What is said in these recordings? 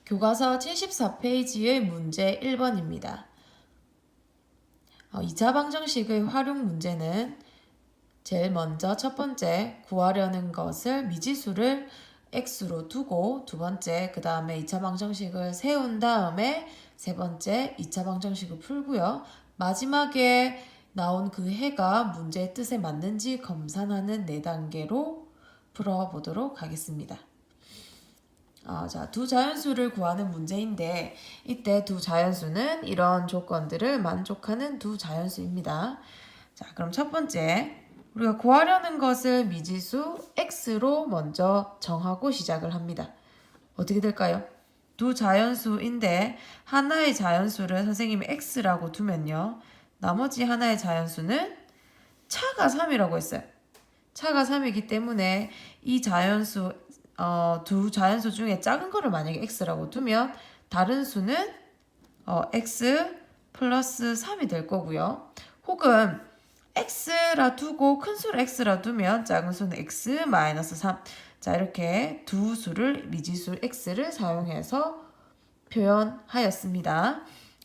교과서 74페이지의 문제 1번입니다. 2차 방정식의 활용 문제는 제일 먼저 첫 번째 구하려는 것을 미지수를 x로 두고 두 번째 그 다음에 2차 방정식을 세운 다음에 세 번째 2차 방정식을 풀고요. 마지막에 나온 그 해가 문제의 뜻에 맞는지 검산하는 4단계로 풀어보도록 하겠습니다. 자, 두 자연수를 구하는 문제인데 이때 두 자연수는 이런 조건들을 만족하는 두 자연수입니다. 자, 그럼 첫 번째 우리가 구하려는 것을 미지수 x로 먼저 정하고 시작을 합니다. 어떻게 될까요? 두 자연수인데 하나의 자연수를 선생님이 x라고 두면요. 나머지 하나의 자연수는 차가 3이라고 했어요. 차가 3이기 때문에 이 자연수 두 자연수 중에 작은 거를 만약에 x라고 두면 다른 수는 x 플러스 3이 될 거고요. 혹은 x라 두고 큰 수를 x라 두면 작은 수는 x 마이너스 3. 자, 이렇게 두 수를 미지수 x를 사용해서 표현하였습니다.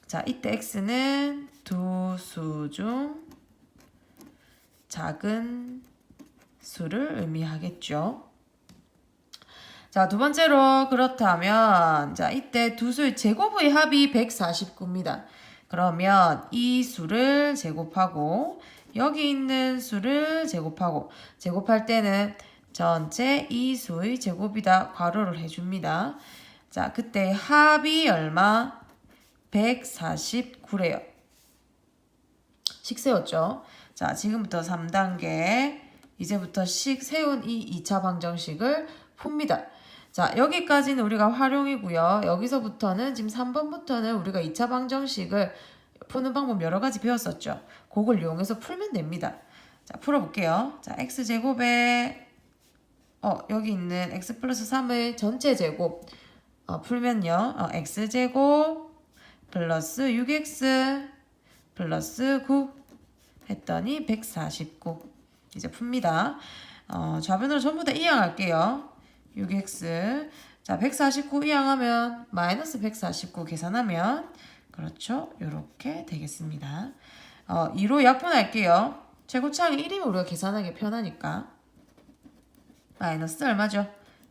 자, 이때 x는 두 수 중 작은 수를 의미하겠죠. 자, 두 번째로 그렇다면 자, 이때 두 수의 제곱의 합이 149입니다. 그러면 이 수를 제곱하고 여기 있는 수를 제곱할 때는 전체 이 수의 제곱이다 괄호를 해줍니다. 자, 그때 합이 얼마? 149래요. 식 세웠죠? 자, 지금부터 3단계 이제부터 식 세운 이 2차 방정식을 풉니다. 자, 여기까지는 우리가 활용이고요. 여기서부터는 지금 3번부터는 우리가 2차 방정식을 푸는 방법 여러 가지 배웠었죠. 그걸 이용해서 풀면 됩니다. 자, 풀어볼게요. 자, x제곱에 여기 있는 x 플러스 3의 전체 제곱 풀면요. x제곱 플러스 6x 플러스 9 했더니 149 이제 풉니다. 좌변으로 전부 다 이항할게요. 6x 자 149 이항하면 마이너스 149 계산하면 그렇죠. 이렇게 되겠습니다. 2로 약분할게요. 최고차항이 1이면 우리가 계산하기 편하니까 마이너스 얼마죠?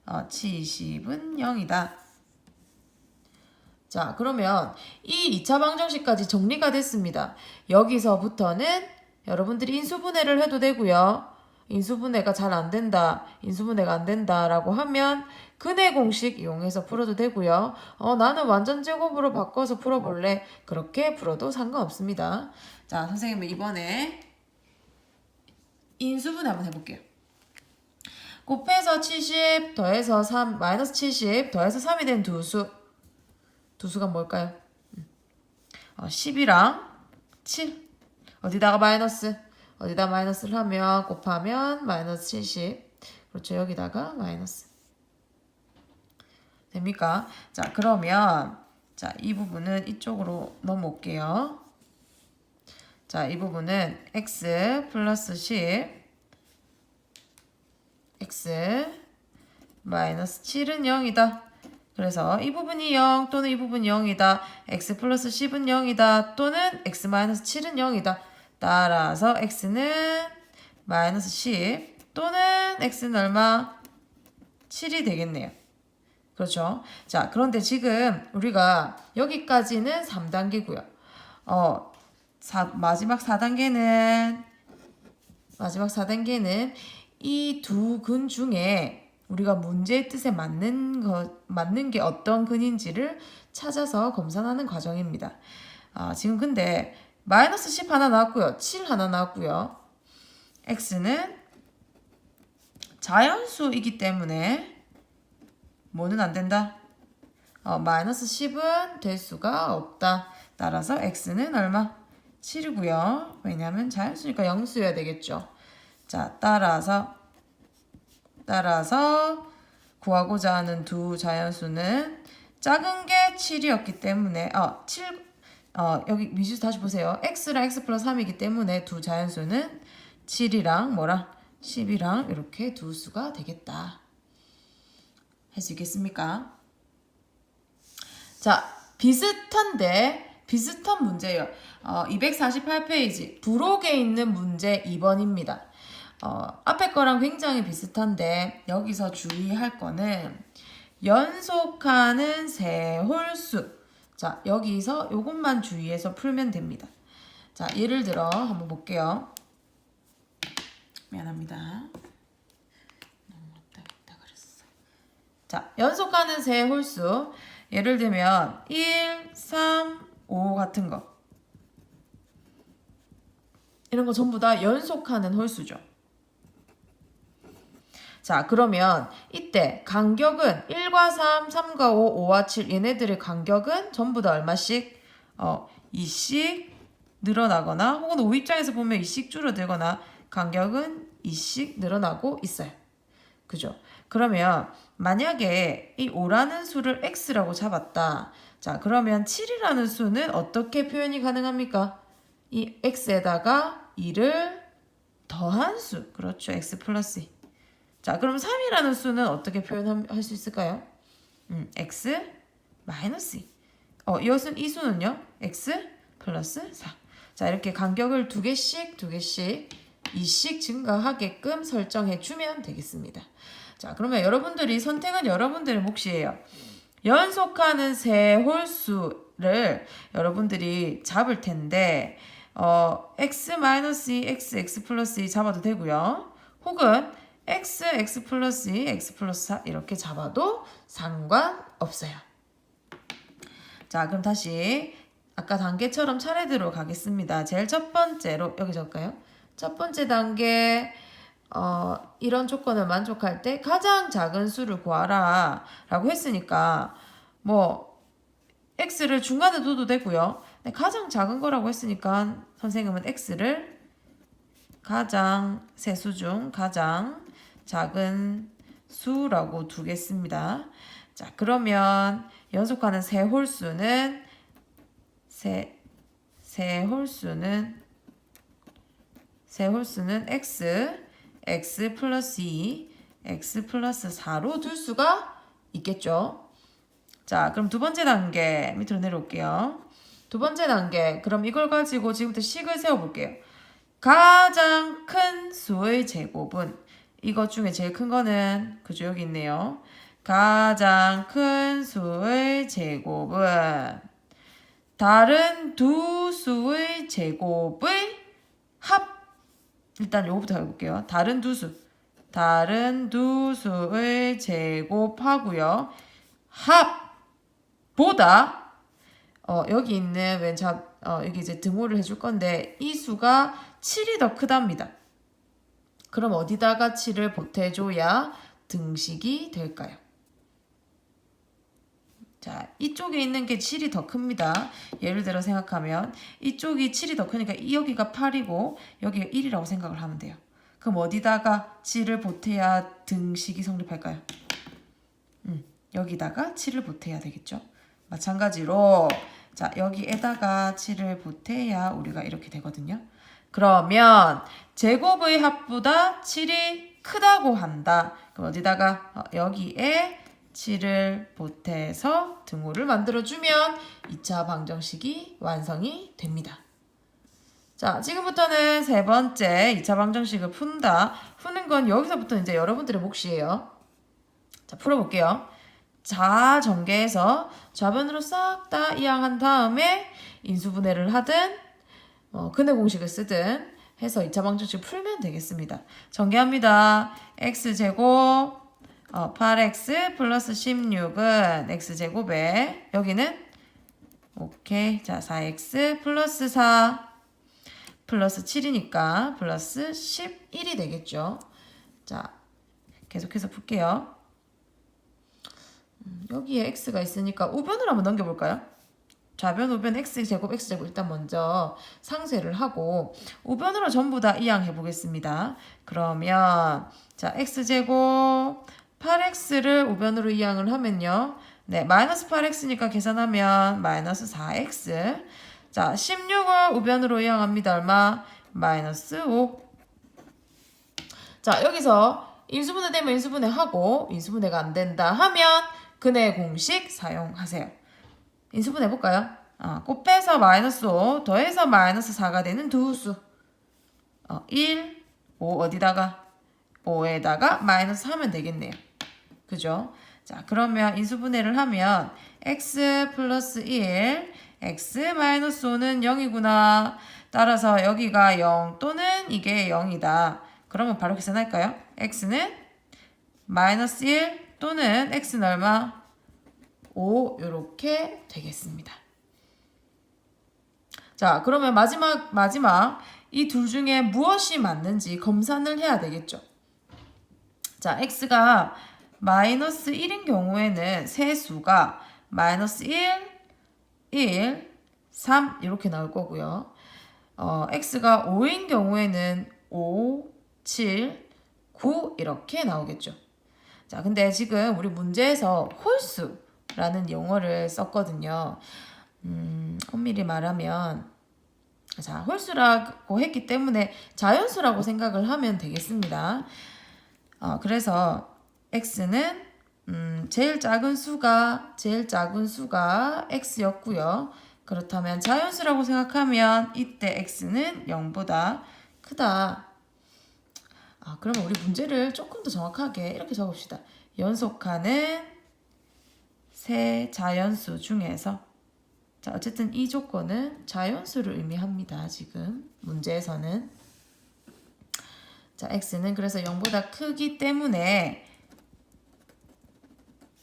70은 0이다. 자, 그러면 이 2차 방정식까지 정리가 됐습니다. 여기서부터는 여러분들이 인수분해를 해도 되고요. 인수분해가 잘 안 된다, 인수분해가 안 된다라고 하면 근해 공식 이용해서 풀어도 되고요. 나는 완전 제곱으로 바꿔서 풀어볼래. 그렇게 풀어도 상관없습니다. 자, 선생님은 이번에 인수분해 한번 해볼게요. 곱해서 70 더해서 3 마이너스 70 더해서 3이 된 두 수가 뭘까요? 10이랑 7 어디다가 마이너스를 하면 곱하면 마이너스 70 그렇죠. 여기다가 마이너스 됩니까? 자, 그러면 자, 이 부분은 이쪽으로 넘어올게요. 자, 이 부분은 x 플러스 10 x 마이너스 7은 0이다. 그래서 이 부분이 0 또는 이 부분이 0이다. x 플러스 10은 0이다. 또는 x 마이너스 7은 0이다. 따라서 x는 마이너스 10 또는 x는 얼마? 7이 되겠네요. 그렇죠? 자, 그런데 지금 우리가 여기까지는 3단계고요. 마지막 4단계는 이 두 근 중에 우리가 문제의 뜻에 맞는 게 어떤 근인지를 찾아서 검산하는 과정입니다. 지금 근데 마이너스 10 하나 나왔고요. 7 하나 나왔고요. x는 자연수이기 때문에 뭐는 안 된다? 마이너스 10은 될 수가 없다. 따라서 x는 얼마? 7이고요. 왜냐하면 자연수니까 영수여야 되겠죠. 자, 따라서 구하고자 하는 두 자연수는 작은 게 7이었기 때문에 여기 미지수 다시 보세요. x랑 x 플러스 3이기 때문에 두 자연수는 7이랑 10이랑 이렇게 두 수가 되겠다. 할 수 있겠습니까? 자, 비슷한 문제예요. 248페이지 부록에 있는 문제 2번입니다. 앞에 거랑 굉장히 비슷한데 여기서 주의할 거는 연속하는 세 홀수. 자, 여기서 요것만 주의해서 풀면 됩니다. 자, 예를 들어 한번 볼게요. 미안합니다. 너무 왔다 그랬어. 자, 연속하는 세 홀수. 예를 들면 1, 3, 5 같은 거. 이런 거 전부 다 연속하는 홀수죠. 자, 그러면 이때 간격은 1과 3, 3과 5, 5와 7 얘네들의 간격은 전부 다 얼마씩? 2씩 늘어나거나 혹은 5 입장에서 보면 2씩 줄어들거나 간격은 2씩 늘어나고 있어요. 그죠? 그러면 만약에 이 5라는 수를 x라고 잡았다. 자, 그러면 7이라는 수는 어떻게 표현이 가능합니까? 이 x에다가 2를 더한 수. 그렇죠. x 플러스 2. 자, 그럼 3이라는 수는 어떻게 표현할 수 있을까요? x 마이너스 2. 이것은 이 수는요. x 플러스 4. 자, 이렇게 간격을 두 개씩 2씩 증가하게끔 설정해 주면 되겠습니다. 자, 그러면 여러분들이 선택은 여러분들의 몫이에요. 연속하는 세 홀수를 여러분들이 잡을 텐데 x 마이너스 2, x 플러스 2 잡아도 되고요. 혹은 x 플러스 2, x 플러스 4 이렇게 잡아도 상관없어요. 자, 그럼 다시 아까 단계처럼 차례대로 가겠습니다. 제일 첫 번째로 여기 적을까요? 첫 번째 단계 이런 조건을 만족할 때 가장 작은 수를 구하라 라고 했으니까 뭐 x를 중간에 둬도 되고요. 가장 작은 거라고 했으니까 선생님은 x를 세수 중 가장 작은 수라고 두겠습니다. 자, 그러면 연속하는 세 홀수는 x 플러스 2, x 플러스 4로 둘 수가 있겠죠. 자, 그럼 두 번째 단계 밑으로 내려올게요. 두 번째 단계, 그럼 이걸 가지고 지금부터 식을 세워볼게요. 가장 큰 수의 제곱은 이것 중에 제일 큰 거는 그죠, 여기 있네요. 가장 큰 수의 제곱은 다른 두 수의 제곱의 합. 일단 요거부터 해볼게요. 다른 두 수의 제곱하고요. 합보다 여기 있는 여기 이제 등호를 해줄 건데 이 수가 7이 더 크답니다. 그럼 어디다가 7을 보태줘야 등식이 될까요? 자, 이쪽에 있는 게 7이 더 큽니다. 예를 들어 생각하면 이쪽이 7이 더 크니까 여기가 8이고 여기가 1이라고 생각을 하면 돼요. 그럼 어디다가 7을 보태야 등식이 성립할까요? 여기다가 7을 보태야 되겠죠. 마찬가지로 자, 여기에다가 7을 보태야 우리가 이렇게 되거든요. 그러면 제곱의 합보다 7이 크다고 한다. 그럼 어디다가 여기에 7을 보태서 등호를 만들어주면 2차 방정식이 완성이 됩니다. 자, 지금부터는 세 번째 2차 방정식을 푼다. 푸는 건 여기서부터 이제 여러분들의 몫이에요. 자, 풀어볼게요. 자전개해서 좌변으로 싹 다 이항한 다음에 인수분해를 하든 근해 공식을 쓰든 해서 2차 방정식 풀면 되겠습니다. 전개합니다. x제곱 8x 플러스 16은 x제곱에 여기는 오케이. 자, 4x 플러스 4 플러스 7이니까 플러스 11이 되겠죠. 자, 계속해서 풀게요. 여기에 x가 있으니까 우변을 한번 넘겨볼까요? 좌변, 우변, x제곱 일단 먼저 상쇄를 하고 우변으로 전부 다 이항해 보겠습니다. 그러면 자, x제곱 8x를 우변으로 이항을 하면요. 네, 마이너스 8x니까 계산하면 마이너스 4x. 자, 16을 우변으로 이항합니다. 얼마? 마이너스 5. 자, 여기서 인수분해 되면 인수분해 하고 인수분해가 안 된다 하면 근해 공식 사용하세요. 인수분 해볼까요? 곱 빼서 마이너스 5 더해서 마이너스 4가 되는 두 수. 1, 5 어디다가? 5에다가 마이너스 하면 되겠네요. 그죠? 자, 그러면 인수분해를 하면 x 플러스 1, x 마이너스 5는 0이구나. 따라서 여기가 0 또는 이게 0이다. 그러면 바로 계산할까요? x는 마이너스 1 또는 x는 얼마? 5 이렇게 되겠습니다. 자, 그러면 마지막 이 둘 중에 무엇이 맞는지 검산을 해야 되겠죠. 자, x가 마이너스 1인 경우에는 세 수가 마이너스 1, 1, 3 이렇게 나올 거고요. x가 5인 경우에는 5, 7, 9 이렇게 나오겠죠. 자, 근데 지금 우리 문제에서 홀수라는 용어를 썼거든요. 엄밀히 말하면 자, 홀수라고 했기 때문에 자연수라고 생각을 하면 되겠습니다. 그래서 x는 제일 작은 수가 x였고요. 그렇다면 자연수라고 생각하면 이때 x는 0보다 크다. 그러면 우리 문제를 조금 더 정확하게 이렇게 적읍시다. 연속하는 세 자연수 중에서 자, 어쨌든 이 조건은 자연수를 의미합니다. 지금 문제에서는 자, x는 그래서 0보다 크기 때문에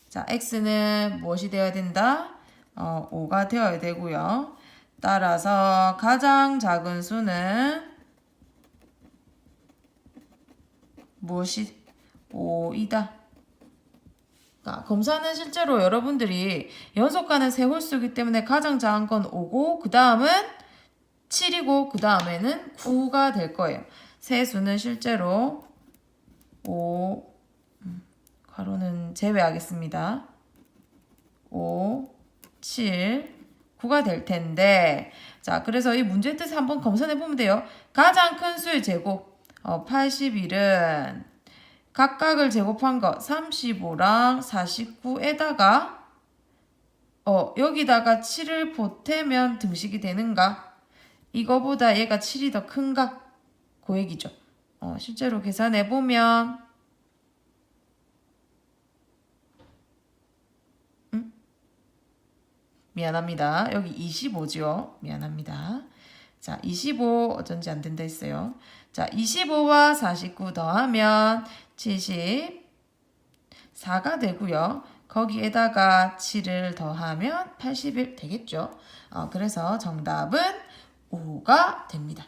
자, x는 무엇이 되어야 된다? 5가 되어야 되고요. 따라서 가장 작은 수는 무엇이 5이다. 검사는 실제로 여러분들이 연속하는 세 홀수이기 때문에 가장 작은 건 5고 그 다음은 7이고 그 다음에는 9가 될 거예요. 세 수는 실제로 5 가로는 제외하겠습니다. 5, 7, 9가 될 텐데 자, 그래서 이 문제 뜻을 한번 검사해 보면 돼요. 가장 큰 수의 제곱 81은 각각을 제곱한 거 35랑 49에다가 여기다가 7을 보태면 등식이 되는가? 이거보다 얘가 7이 더 큰가? 그 얘기죠. 실제로 계산해 보면 미안합니다. 여기 25죠. 미안합니다. 자, 25 어쩐지 안 된다 했어요. 자, 25와 49 더하면 74가 되고요. 거기에다가 7을 더하면 81 되겠죠. 그래서 정답은 5가 됩니다.